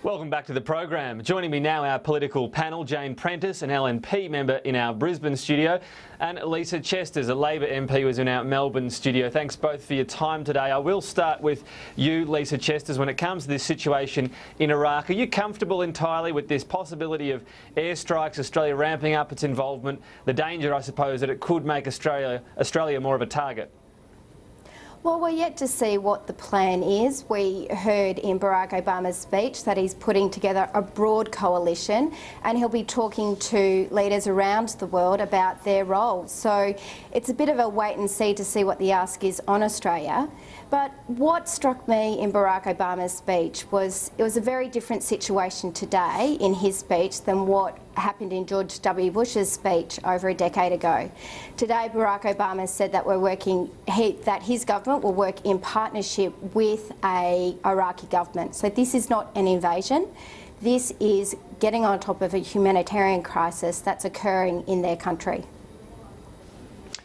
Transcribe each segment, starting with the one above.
Welcome back to the program. Joining me now, our political panel, Jane Prentice, an LNP member in our Brisbane studio, and Lisa Chesters, a Labor MP who's in our Melbourne studio. Thanks both for your time today. I will start with you, Lisa Chesters. When it comes to this situation in Iraq, are you comfortable entirely with this possibility of airstrikes, Australia ramping up its involvement, the danger, I suppose, that it could make Australia more of a target? Well, we're yet to see what the plan is. We heard in Barack Obama's speech that he's putting together a broad coalition and he'll be talking to leaders around the world about their roles. So it's a bit of a wait and see to see what the ask is on Australia. But what struck me in Barack Obama's speech was it was a very different situation today in his speech than what happened in George W. Bush's speech over a decade ago. Today, Barack Obama said that that his government will work in partnership with an Iraqi government. So this is not an invasion. This is getting on top of a humanitarian crisis that's occurring in their country.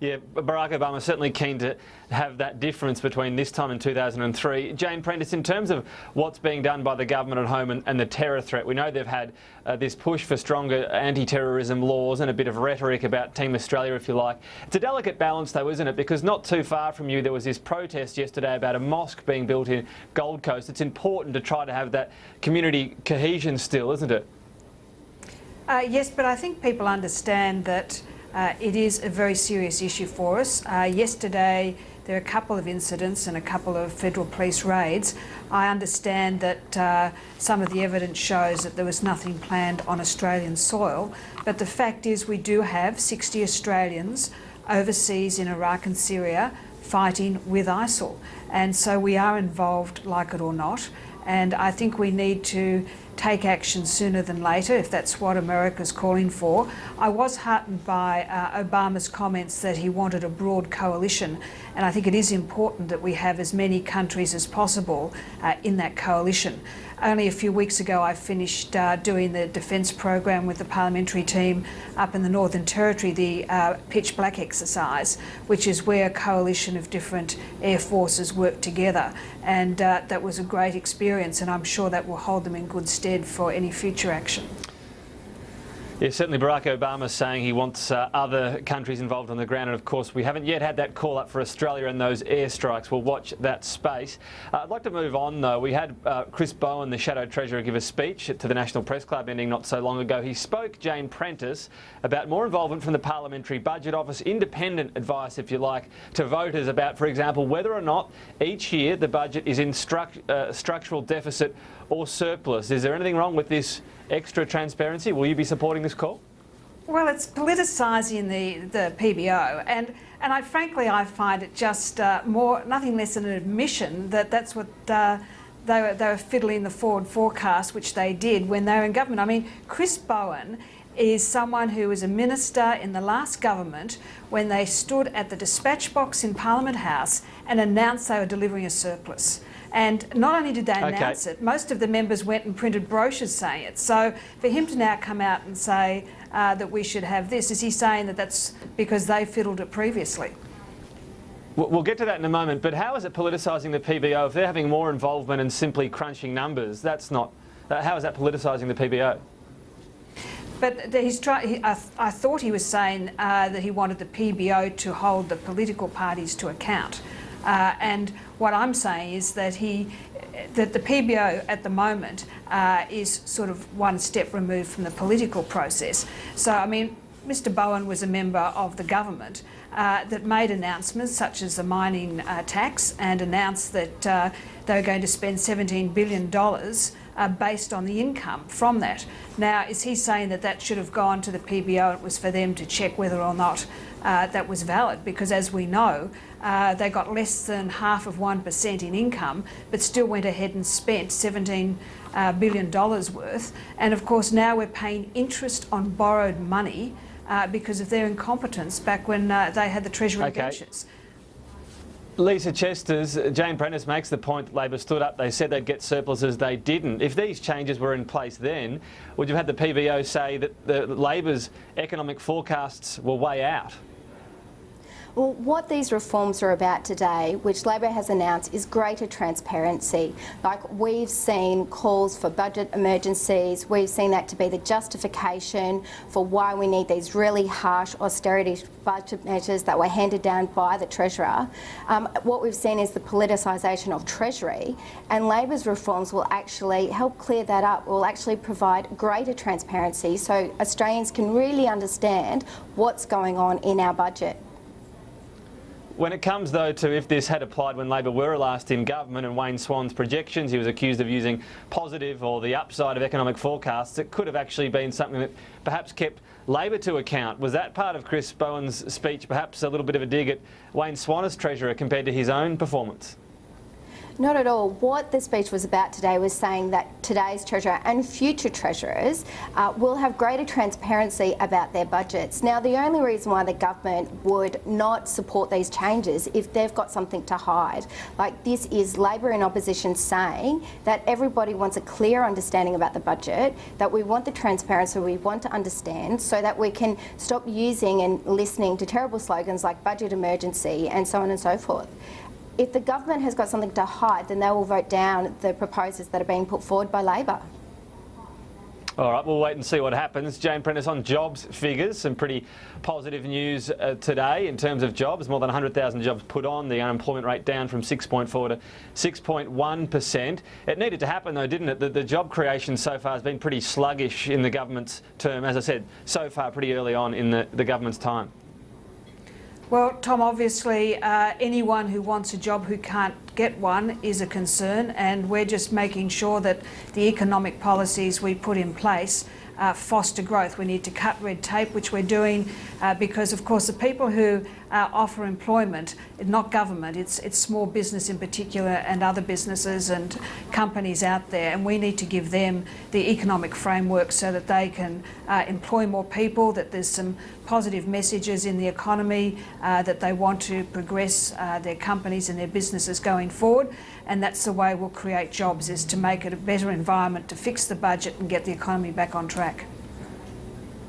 Yeah, Barack Obama certainly keen to have that difference between this time and 2003. Jane Prentice, in terms of what's being done by the government at home and the terror threat, we know they've had this push for stronger anti-terrorism laws and a bit of rhetoric about Team Australia, if you like. It's a delicate balance, though, isn't it? Because not too far from you, there was this protest yesterday about a mosque being built in Gold Coast. It's important to try to have that community cohesion still, isn't it? Yes, but I think people understand that it is a very serious issue for us. Yesterday, there are a couple of incidents and a couple of federal police raids. I understand that some of the evidence shows that there was nothing planned on Australian soil, but the fact is we do have 60 Australians overseas in Iraq and Syria fighting with ISIL. And so we are involved, like it or not. And I think we need to take action sooner than later, if that's what America's calling for. I was heartened by Obama's comments that he wanted a broad coalition, and I think it is important that we have as many countries as possible in that coalition. Only a few weeks ago I finished doing the defence program with the parliamentary team up in the Northern Territory, the Pitch Black exercise, which is where a coalition of different air forces work together. And that was a great experience, and I'm sure that will hold them in good stead for any future action. Yeah, certainly Barack Obama saying he wants other countries involved on the ground, and of course we haven't yet had that call up for Australia and those airstrikes. We'll watch that space. I'd like to move on though. We had Chris Bowen, the Shadow Treasurer, give a speech to the National Press Club ending not so long ago. He spoke, Jane Prentice, about more involvement from the Parliamentary Budget Office, independent advice, if you like, to voters about, for example, whether or not each year the budget is in structural deficit or surplus. Is there anything wrong with this extra transparency? Will you be supporting this call? Well, it's politicising the PBO, and frankly I find it just nothing less than an admission that that's what they were fiddling the forward forecast, which they did when they were in government. I mean, Chris Bowen is someone who was a minister in the last government when they stood at the dispatch box in Parliament House and announced they were delivering a surplus. And not only did they announce it, most of the members went and printed brochures saying it. So for him to now come out and say that we should have this, is he saying that that's because they fiddled it previously? We'll get to that in a moment, but how is it politicising the PBO if they're having more involvement and simply crunching numbers? That's not. How is that politicising the PBO? But I thought he was saying that he wanted the PBO to hold the political parties to account. And what I'm saying is that the PBO at the moment is sort of one step removed from the political process. So, I mean, Mr Bowen was a member of the government that made announcements such as the mining tax, and announced that they were going to spend $17 billion based on the income from that. Now, is he saying that that should have gone to the PBO and it was for them to check whether or not that was valid? Because as we know, they got less than 0.5% in income, but still went ahead and spent $17 billion worth. And of course now we're paying interest on borrowed money because of their incompetence back when they had the Treasury benches. Lisa Chesters, Jane Prentice makes the point that Labor stood up, they said they'd get surpluses, they didn't. If these changes were in place then, would you have had the PBO say that Labor's economic forecasts were way out? Well, what these reforms are about today, which Labor has announced, is greater transparency. Like, we've seen calls for budget emergencies, we've seen that to be the justification for why we need these really harsh austerity budget measures that were handed down by the Treasurer. What we've seen is the politicisation of Treasury, and Labor's reforms will actually help clear that up, will actually provide greater transparency so Australians can really understand what's going on in our budget. When it comes, though, to if this had applied when Labor were last in government and Wayne Swan's projections, he was accused of using positive or the upside of economic forecasts, it could have actually been something that perhaps kept Labor to account. Was that part of Chris Bowen's speech perhaps a little bit of a dig at Wayne Swan as Treasurer compared to his own performance? Not at all. What the speech was about today was saying that today's Treasurer and future Treasurers will have greater transparency about their budgets. Now, the only reason why the government would not support these changes if they've got something to hide. Like, this is Labor in opposition saying that everybody wants a clear understanding about the budget, that we want the transparency, we want to understand, so that we can stop using and listening to terrible slogans like budget emergency and so on and so forth. If the government has got something to hide, then they will vote down the proposals that are being put forward by Labor. All right, we'll wait and see what happens. Jane Prentice, on jobs figures, some pretty positive news today in terms of jobs. More than 100,000 jobs put on, the unemployment rate down from 6.4 to 6.1%. It needed to happen, though, didn't it? The job creation so far has been pretty sluggish in the government's term. As I said, so far pretty early on in the government's time. Well, Tom, obviously anyone who wants a job who can't get one is a concern, and we're just making sure that the economic policies we put in place foster growth. We need to cut red tape, which we're doing because, of course, the people who offer employment, not government, it's small business in particular and other businesses and companies out there, and we need to give them the economic framework so that they can employ more people, that there's some positive messages in the economy, that they want to progress their companies and their businesses going forward, and that's the way we'll create jobs, is to make it a better environment to fix the budget and get the economy back on track.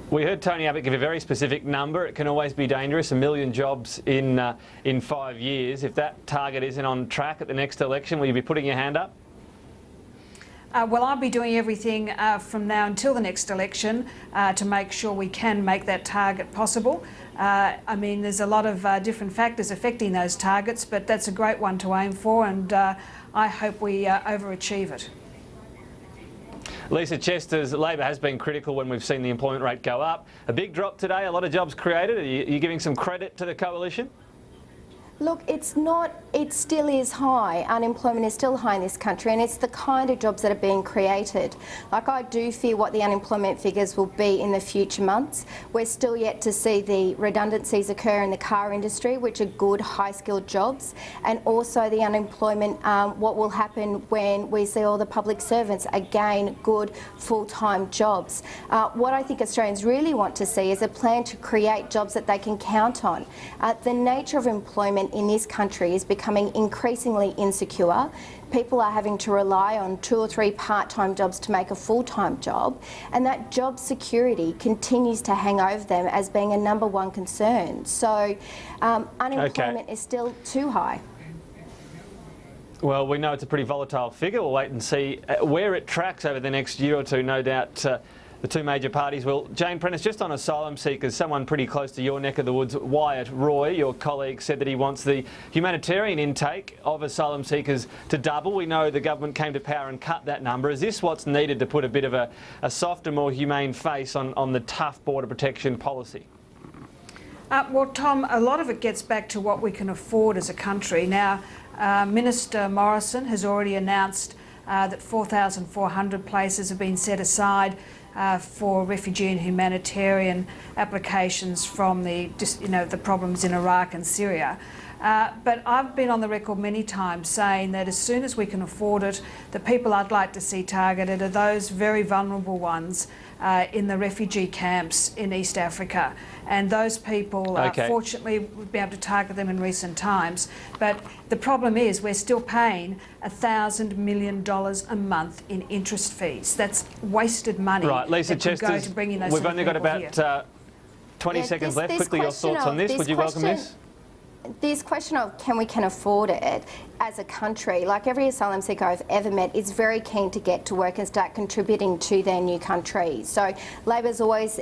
We heard Tony Abbott give a very specific number. It can always be dangerous, 1 million jobs in 5 years. If that target isn't on track at the next election, will you be putting your hand up? Well, I'll be doing everything from now until the next election to make sure we can make that target possible. I mean, there's a lot of different factors affecting those targets, but that's a great one to aim for, and I hope we overachieve it. Lisa Chester's Labor has been critical when we've seen the employment rate go up. A big drop today, a lot of jobs created. Are you giving some credit to the coalition? Look, it's not, it still is high. Unemployment is still high in this country, and it's the kind of jobs that are being created. Like, I do fear what the unemployment figures will be in the future months. We're still yet to see the redundancies occur in the car industry, which are good, high-skilled jobs, and also the unemployment, what will happen when we see all the public servants, again, good, full-time jobs. What I think Australians really want to see is a plan to create jobs that they can count on. The nature of employment in this country is becoming increasingly insecure. People are having to rely on 2 or 3 part-time jobs to make a full-time job, and that job security continues to hang over them as being a #1 concern. So unemployment is still too high. Well, we know it's a pretty volatile figure. We'll wait and see where it tracks over the next year or two. No doubt the two major parties will. Jane Prentice, just on asylum seekers, someone pretty close to your neck of the woods, Wyatt Roy, your colleague, said that he wants the humanitarian intake of asylum seekers to double. We know the government came to power and cut that number. Is this what's needed to put a bit of a softer, more humane face on the tough border protection policy? Well, Tom, a lot of it gets back to what we can afford as a country. Now, Minister Morrison has already announced that 4,400 places have been set aside for refugee and humanitarian applications from the problems in Iraq and Syria. But I've been on the record many times saying that as soon as we can afford it, the people I'd like to see targeted are those very vulnerable ones in the refugee camps in East Africa. And those people, fortunately, we've been able to target them in recent times. But the problem is we're still paying $1,000 million a month in interest fees. That's wasted money. Right, Lisa Chesters, we've only got about 20 seconds left. Quickly, your thoughts on this. Would you welcome this? this question of can we afford it as a country, like every asylum seeker I've ever met is very keen to get to work and start contributing to their new country. So Labor's always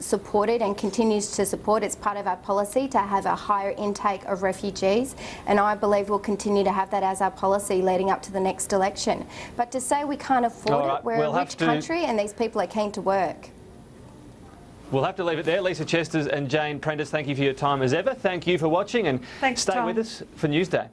supported and continues to support. It's part of our policy to have a higher intake of refugees, and I believe we'll continue to have that as our policy leading up to the next election. But to say we can't afford it, we're a rich country and these people are keen to work. We'll have to leave it there. Lisa Chesters and Jane Prentice, thank you for your time as ever. Thank you for watching, and Thanks, stay Tom. with us for Newsday.